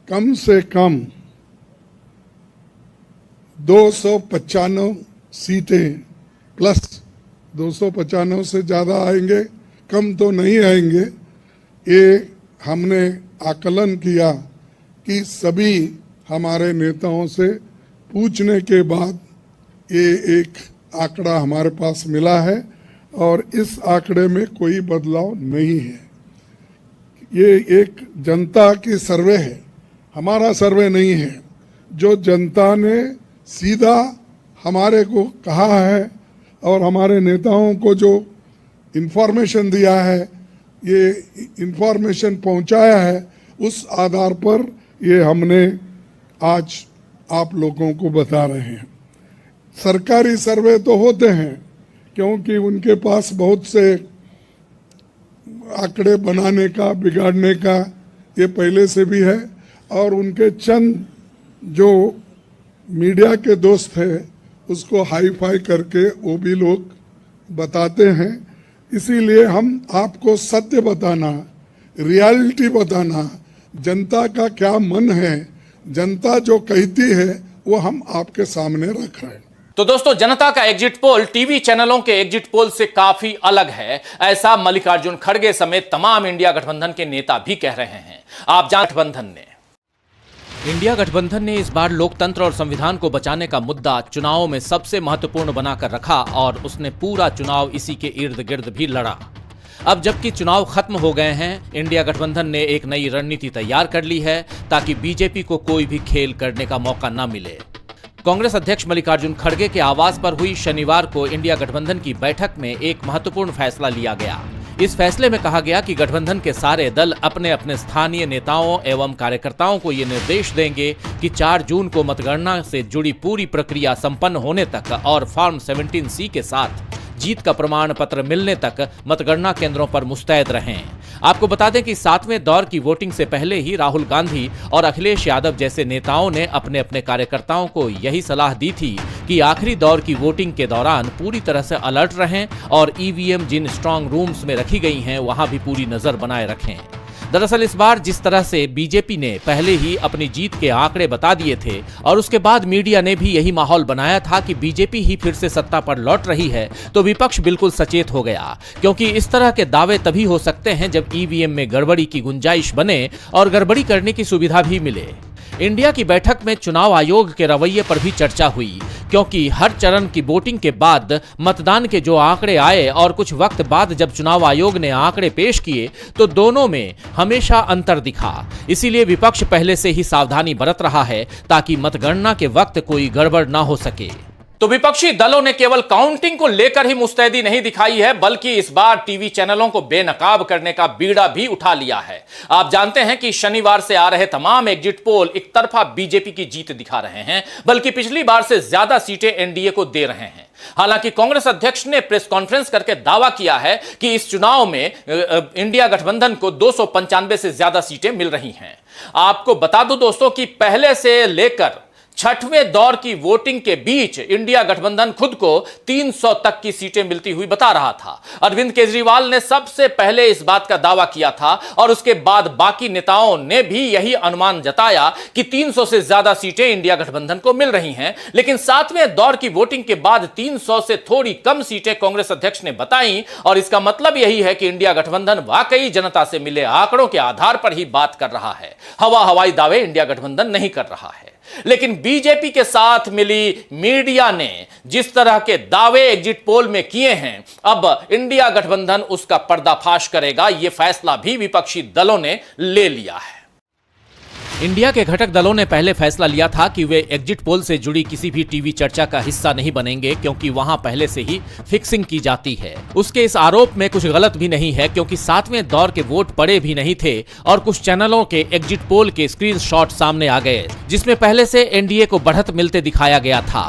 कम से कम 295 सीटें प्लस 295 से ज़्यादा आएंगे, कम तो नहीं आएंगे। ये हमने आकलन किया कि सभी हमारे नेताओं से पूछने के बाद ये एक आंकड़ा हमारे पास मिला है और इस आंकड़े में कोई बदलाव नहीं है। ये एक जनता की सर्वे है, हमारा सर्वे नहीं है। जो जनता ने सीधा हमारे को कहा है और हमारे नेताओं को जो इन्फॉर्मेशन दिया है, ये इन्फॉर्मेशन पहुंचाया है, उस आधार पर ये हमने आज आप लोगों को बता रहे हैं। सरकारी सर्वे तो होते हैं क्योंकि उनके पास बहुत से आंकड़े बनाने का, बिगाड़ने का ये पहले से भी है और उनके चंद जो मीडिया के दोस्त हैं उसको हाई फाई करके वो भी लोग बताते हैं। इसीलिए हम आपको सत्य बताना, रियलिटी बताना, जनता का क्या मन है, जनता जो कहती है वो हम आपके सामने रख रहे हैं। तो दोस्तों, जनता का एग्जिट पोल टीवी चैनलों के एग्जिट पोल से काफी अलग है, ऐसा मल्लिकार्जुन खड़गे समेत तमाम इंडिया गठबंधन के नेता भी कह रहे हैं। आप जान इंडिया गठबंधन ने इस बार लोकतंत्र और संविधान को बचाने का मुद्दा चुनावों में सबसे महत्वपूर्ण बनाकर रखा और उसने पूरा चुनाव इसी के इर्द गिर्द भी लड़ा। अब जबकि चुनाव खत्म हो गए हैं, इंडिया गठबंधन ने एक नई रणनीति तैयार कर ली है ताकि बीजेपी को कोई भी खेल करने का मौका न मिले। कांग्रेस अध्यक्ष मल्लिकार्जुन खड़गे के आवास पर हुई शनिवार को इंडिया गठबंधन की बैठक में एक महत्वपूर्ण फैसला लिया गया। इस फैसले में कहा गया कि गठबंधन के सारे दल अपने अपने स्थानीय नेताओं एवं कार्यकर्ताओं को ये निर्देश देंगे कि 4 जून को मतगणना से जुड़ी पूरी प्रक्रिया संपन्न होने तक और फॉर्म 17C के साथ जीत का प्रमाण पत्र मिलने तक मतगणना केंद्रों पर मुस्तैद रहें। आपको बता दें कि 7वें दौर की वोटिंग से पहले ही राहुल गांधी और अखिलेश यादव जैसे नेताओं ने अपने अपने कार्यकर्ताओं को यही सलाह दी थी कि आखिरी दौर की वोटिंग के दौरान पूरी तरह से अलर्ट रहें और ईवीएम जिन स्ट्रांग रूम्स में रखी गई हैं वहां भी पूरी नजर बनाए रखें। दरअसल इस बार जिस तरह से बीजेपी ने पहले ही अपनी जीत के आंकड़े बता दिए थे और उसके बाद मीडिया ने भी यही माहौल बनाया था कि बीजेपी ही फिर से सत्ता पर लौट रही है, तो विपक्ष बिल्कुल सचेत हो गया, क्योंकि इस तरह के दावे तभी हो सकते हैं जब ईवीएम में गड़बड़ी की गुंजाइश बने और गड़बड़ी करने की सुविधा भी मिले। इंडिया की बैठक में चुनाव आयोग के रवैये पर भी चर्चा हुई, क्योंकि हर चरण की वोटिंग के बाद मतदान के जो आंकड़े आए और कुछ वक्त बाद जब चुनाव आयोग ने आंकड़े पेश किए तो दोनों में हमेशा अंतर दिखा। इसीलिए विपक्ष पहले से ही सावधानी बरत रहा है ताकि मतगणना के वक्त कोई गड़बड़ ना हो सके। तो विपक्षी दलों ने केवल काउंटिंग को लेकर ही मुस्तैदी नहीं दिखाई है, बल्कि इस बार टीवी चैनलों को बेनकाब करने का बीड़ा भी उठा लिया है। आप जानते हैं कि शनिवार से आ रहे तमाम एग्जिट पोल एक तरफा बीजेपी की जीत दिखा रहे हैं, बल्कि पिछली बार से ज्यादा सीटें एनडीए को दे रहे हैं। हालांकि कांग्रेस अध्यक्ष ने प्रेस कॉन्फ्रेंस करके दावा किया है कि इस चुनाव में इंडिया गठबंधन को 295 से ज्यादा सीटें मिल रही हैं। आपको बता दूं दोस्तों कि पहले से लेकर 6वें दौर की वोटिंग के बीच इंडिया गठबंधन खुद को 300 तक की सीटें मिलती हुई बता रहा था। अरविंद केजरीवाल ने सबसे पहले इस बात का दावा किया था और उसके बाद बाकी नेताओं ने भी यही अनुमान जताया कि 300 से ज्यादा सीटें इंडिया गठबंधन को मिल रही हैं। लेकिन 7वें दौर की वोटिंग के बाद 300 से थोड़ी कम सीटें कांग्रेस अध्यक्ष ने बताई और इसका मतलब यही है कि इंडिया गठबंधन वाकई जनता से मिले आंकड़ों के आधार पर ही बात कर रहा है। हवाई दावे इंडिया गठबंधन नहीं कर रहा है। लेकिन बीजेपी के साथ मिली मीडिया ने जिस तरह के दावे एग्जिट पोल में किए हैं, अब इंडिया गठबंधन उसका पर्दाफाश करेगा, यह फैसला भी विपक्षी दलों ने ले लिया है। इंडिया के घटक दलों ने पहले फैसला लिया था कि वे एग्जिट पोल से जुड़ी किसी भी टीवी चर्चा का हिस्सा नहीं बनेंगे, क्योंकि वहां पहले से ही फिक्सिंग की जाती है। उसके इस आरोप में कुछ गलत भी नहीं है, क्योंकि 7वें दौर के वोट पड़े भी नहीं थे और कुछ चैनलों के एग्जिट पोल के स्क्रीनशॉट सामने आ गए जिसमें पहले से एनडीए को बढ़त मिलते दिखाया गया था।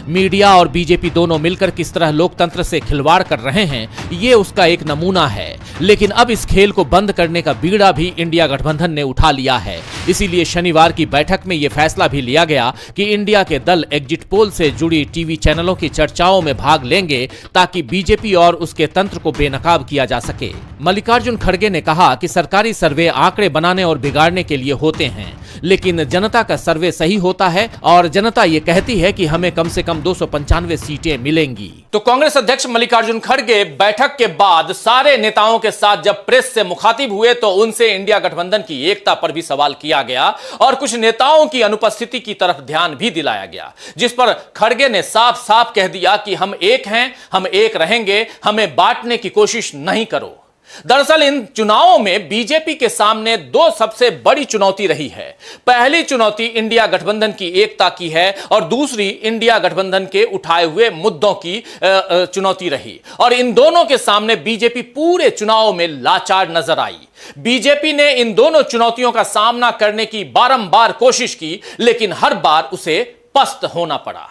मीडिया और बीजेपी दोनों मिलकर किस तरह लोकतंत्र से खिलवाड़ कर रहे हैं, ये उसका एक नमूना है। लेकिन अब इस खेल को बंद करने का बीड़ा भी इंडिया गठबंधन ने उठा लिया है। इसीलिए शनिवार की बैठक में यह फैसला भी लिया गया कि इंडिया के दल एग्जिट पोल से जुड़ी टीवी चैनलों की चर्चाओं में भाग लेंगे ताकि बीजेपी और उसके तंत्र को बेनकाब किया जा सके। मल्लिकार्जुन खड़गे ने कहा कि सरकारी सर्वे आंकड़े बनाने और बिगाड़ने के लिए होते हैं, लेकिन जनता का सर्वे सही होता है और जनता ये कहती है कि हमें कम से कम 295 सीटें मिलेंगी। तो कांग्रेस अध्यक्ष मल्लिकार्जुन खड़गे बैठक के बाद सारे नेताओं के साथ जब प्रेस से मुखातिब हुए तो उनसे इंडिया गठबंधन की एकता पर भी सवाल किया गया और कुछ नेताओं की अनुपस्थिति की तरफ ध्यान भी दिलाया गया, जिस पर खड़गे ने साफ साफ कह दिया कि हम एक हैं, हम एक रहेंगे, हमें बांटने की कोशिश नहीं करो। दरअसल इन चुनावों में बीजेपी के सामने दो सबसे बड़ी चुनौती रही है। पहली चुनौती इंडिया गठबंधन की एकता की है और दूसरी इंडिया गठबंधन के उठाए हुए मुद्दों की चुनौती रही, और इन दोनों के सामने बीजेपी पूरे चुनाव में लाचार नजर आई। बीजेपी ने इन दोनों चुनौतियों का सामना करने की बारंबार कोशिश की, लेकिन हर बार उसे पस्त होना पड़ा।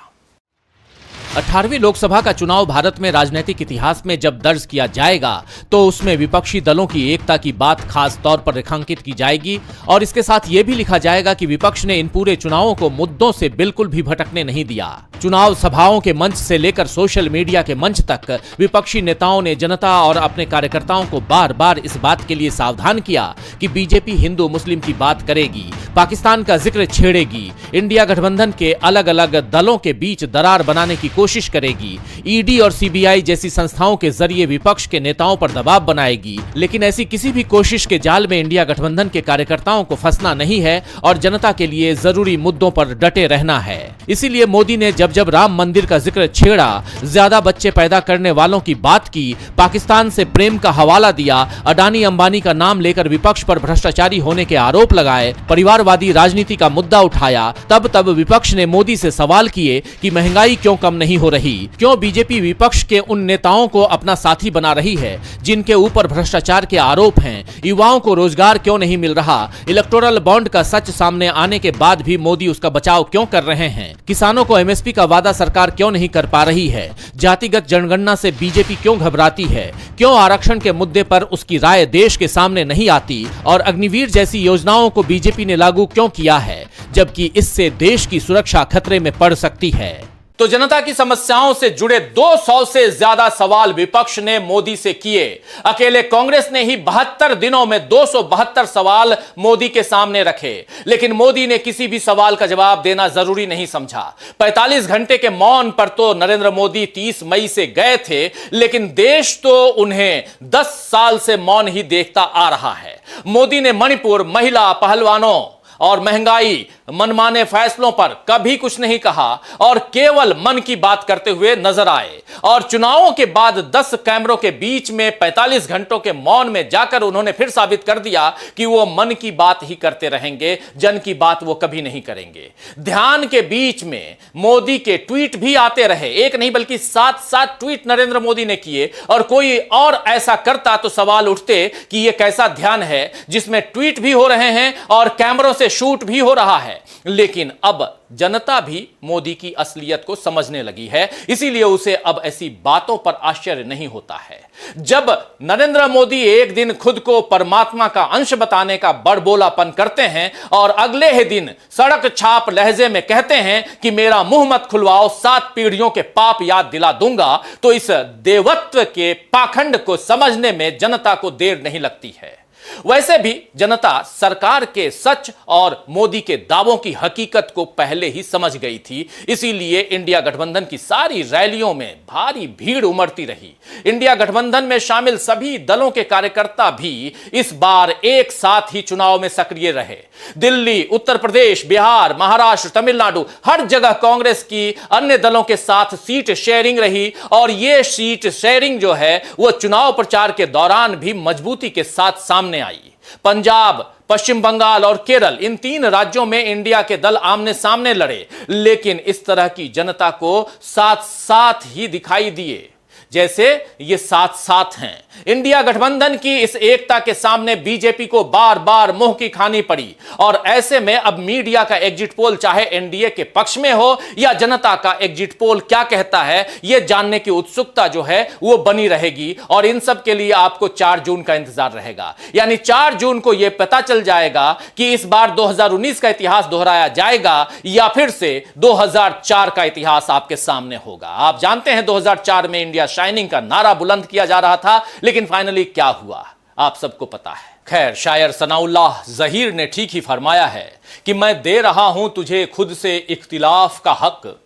18वीं लोकसभा का चुनाव भारत में राजनीतिक इतिहास में जब दर्ज किया जाएगा तो उसमें विपक्षी दलों की एकता की बात खास तौर पर रेखांकित की जाएगी और इसके साथ यह भी लिखा जाएगा कि विपक्ष ने इन पूरे चुनावों को मुद्दों से बिल्कुल भी भटकने नहीं दिया। चुनाव सभाओं के मंच से लेकर सोशल मीडिया के मंच तक विपक्षी नेताओं ने जनता और अपने कार्यकर्ताओं को बार बार इस बात के लिए सावधान किया कि बीजेपी हिंदू मुस्लिम की बात करेगी, पाकिस्तान का जिक्र छेड़ेगी, इंडिया गठबंधन के अलग अलग दलों के बीच दरार बनाने की कोशिश करेगी, ईडी और सीबीआई जैसी संस्थाओं के जरिए विपक्ष के नेताओं पर दबाव बनाएगी। लेकिन ऐसी किसी भी कोशिश के जाल में इंडिया गठबंधन के कार्यकर्ताओं को फंसना नहीं है और जनता के लिए जरूरी मुद्दों पर डटे रहना है। इसीलिए मोदी ने जब जब राम मंदिर का जिक्र छेड़ा, ज्यादा बच्चे पैदा करने वालों की बात की, पाकिस्तान से प्रेम का हवाला दिया, अडानी अंबानी का नाम लेकर विपक्ष पर भ्रष्टाचारी होने के आरोप लगाए, परिवारवादी राजनीति का मुद्दा उठाया, तब तब विपक्ष ने मोदी से सवाल किए कि महंगाई क्यों कम नहीं हो रही, क्यों बीजेपी विपक्ष के उन नेताओं को अपना साथी बना रही है जिनके ऊपर भ्रष्टाचार के आरोप हैं, युवाओं को रोजगार क्यों नहीं मिल रहा, इलेक्टोरल बॉन्ड का सच सामने आने के बाद भी मोदी उसका बचाव क्यों कर रहे हैं, किसानों को एमएसपी का वादा सरकार क्यों नहीं कर पा रही है, जातिगत जनगणना से बीजेपी क्यों घबराती है, क्यों आरक्षण के मुद्दे पर उसकी राय देश के सामने नहीं आती और अग्निवीर जैसी योजनाओं को बीजेपी ने लागू क्यों किया है, जबकि इससे देश की सुरक्षा खतरे में पड़ सकती है। तो जनता की समस्याओं से जुड़े 200 से ज्यादा सवाल विपक्ष ने मोदी से किए। अकेले कांग्रेस ने ही 72 दिनों में 272 सवाल मोदी के सामने रखे, लेकिन मोदी ने किसी भी सवाल का जवाब देना जरूरी नहीं समझा। 45 घंटे के मौन पर तो नरेंद्र मोदी 30 मई से गए थे, लेकिन देश तो उन्हें 10 साल से मौन ही देखता आ रहा है। मोदी ने मणिपुर, महिला, पहलवानों और महंगाई, मनमाने फैसलों पर कभी कुछ नहीं कहा और केवल मन की बात करते हुए नजर आए। और चुनावों के बाद 10 कैमरों के बीच में 45 घंटों के मौन में जाकर उन्होंने फिर साबित कर दिया कि वो मन की बात ही करते रहेंगे, जन की बात वो कभी नहीं करेंगे। ध्यान के बीच में मोदी के ट्वीट भी आते रहे, एक नहीं बल्कि 7 ट्वीट नरेंद्र मोदी ने किए, और कोई और ऐसा करता तो सवाल उठते कि यह कैसा ध्यान है जिसमें ट्वीट भी हो रहे हैं और कैमरों से शूट भी हो रहा है। लेकिन अब जनता भी मोदी की असलियत को समझने लगी है, इसीलिए उसे अब ऐसी बातों पर आश्चर्य नहीं होता है। जब नरेंद्र मोदी एक दिन खुद को परमात्मा का अंश बताने का बड़बोलापन करते हैं और अगले ही दिन सड़क छाप लहजे में कहते हैं कि मेरा मुंह मत खुलवाओ, 7 पीढ़ियों के पाप याद दिला दूंगा, तो इस देवत्व के पाखंड को समझने में जनता को देर नहीं लगती है। वैसे भी जनता सरकार के सच और मोदी के दावों की हकीकत को पहले ही समझ गई थी, इसीलिए इंडिया गठबंधन की सारी रैलियों में भारी भीड़ उमड़ती रही। इंडिया गठबंधन में शामिल सभी दलों के कार्यकर्ता भी इस बार एक साथ ही चुनाव में सक्रिय रहे। दिल्ली, उत्तर प्रदेश, बिहार, महाराष्ट्र, तमिलनाडु, हर जगह कांग्रेस की अन्य दलों के साथ सीट शेयरिंग रही और यह सीट शेयरिंग जो है वो चुनाव प्रचार के दौरान भी मजबूती के साथ सामने आई। पंजाब, पश्चिम बंगाल और केरल, इन 3 राज्यों में इंडिया के दल आमने सामने लड़े, लेकिन इस तरह की जनता को साथ साथ ही दिखाई दिए। जैसे ये साथ साथ हैं। इंडिया गठबंधन की इस एकता के सामने बीजेपी को बार बार मुंह की खानी पड़ी और ऐसे में अब मीडिया का एग्जिट पोल चाहे एनडीए के पक्ष में हो या जनता का एग्जिट पोल क्या कहता है, यह जानने की उत्सुकता जो है वो बनी रहेगी और इन सब के लिए आपको 4 जून का इंतजार रहेगा। यानी 4 जून को यह पता चल जाएगा कि इस बार 2019 का इतिहास दोहराया जाएगा या फिर से 2004 का इतिहास आपके सामने होगा। आप जानते हैं 2004 में इंडिया शाइनिंग का नारा बुलंद किया जा रहा था, लेकिन फाइनली क्या हुआ आप सबको पता है। खैर, शायर सनाउल्लाह ज़हीर ने ठीक ही फरमाया है कि मैं दे रहा हूं तुझे खुद से इख्तिलाफ का हक,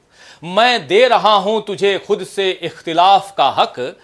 मैं दे रहा हूं तुझे खुद से इख्तिलाफ का हक,